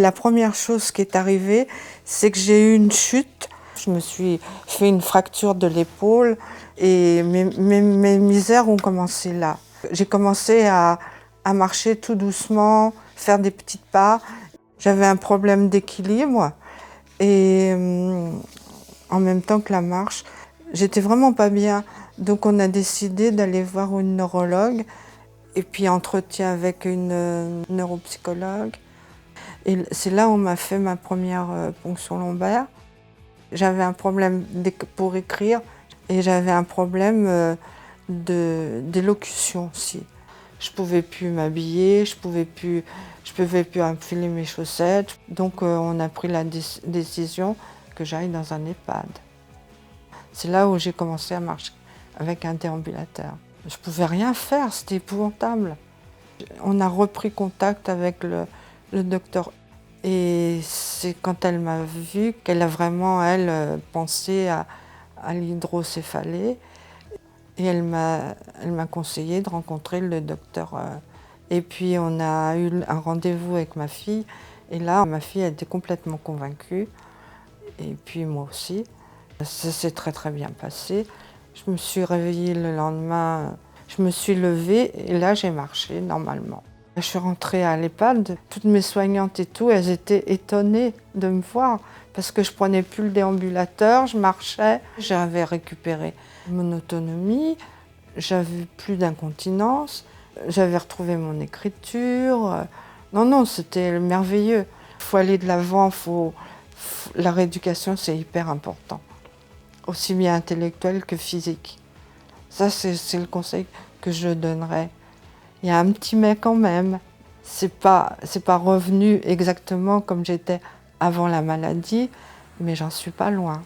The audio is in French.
La première chose qui est arrivée, c'est que j'ai eu une chute. Je me suis fait une fracture de l'épaule et mes misères ont commencé là. J'ai commencé à marcher tout doucement, faire des petits pas. J'avais un problème d'équilibre et en même temps que la marche, j'étais vraiment pas bien. Donc on a décidé d'aller voir une neurologue et puis entretien avec une neuropsychologue. Et c'est là où on m'a fait ma première ponction lombaire. J'avais un problème pour écrire et j'avais un problème d'élocution aussi. Je ne pouvais plus m'habiller, je ne pouvais plus enfiler mes chaussettes. Donc on a pris la décision que j'aille dans un EHPAD. C'est là où j'ai commencé à marcher avec un déambulateur. Je ne pouvais rien faire, c'était épouvantable. On a repris contact avec le docteur. Et c'est quand elle m'a vue qu'elle a vraiment, elle, pensé à l'hydrocéphalie. Et elle m'a conseillé de rencontrer le docteur. Et puis on a eu un rendez-vous avec ma fille. Et là, ma fille a été complètement convaincue. Et puis moi aussi. Ça s'est très très bien passé. Je me suis réveillée le lendemain, je me suis levée et là j'ai marché normalement. Je suis rentrée à l'EHPAD, toutes mes soignantes et tout, elles étaient étonnées de me voir parce que je prenais plus le déambulateur, je marchais. J'avais récupéré mon autonomie, j'avais plus d'incontinence, j'avais retrouvé mon écriture. Non, c'était merveilleux. Il faut aller de l'avant, la rééducation c'est hyper important. Aussi bien intellectuel que physique. Ça, c'est le conseil que je donnerais. Il y a un petit mais quand même. C'est pas revenu exactement comme j'étais avant la maladie, mais j'en suis pas loin.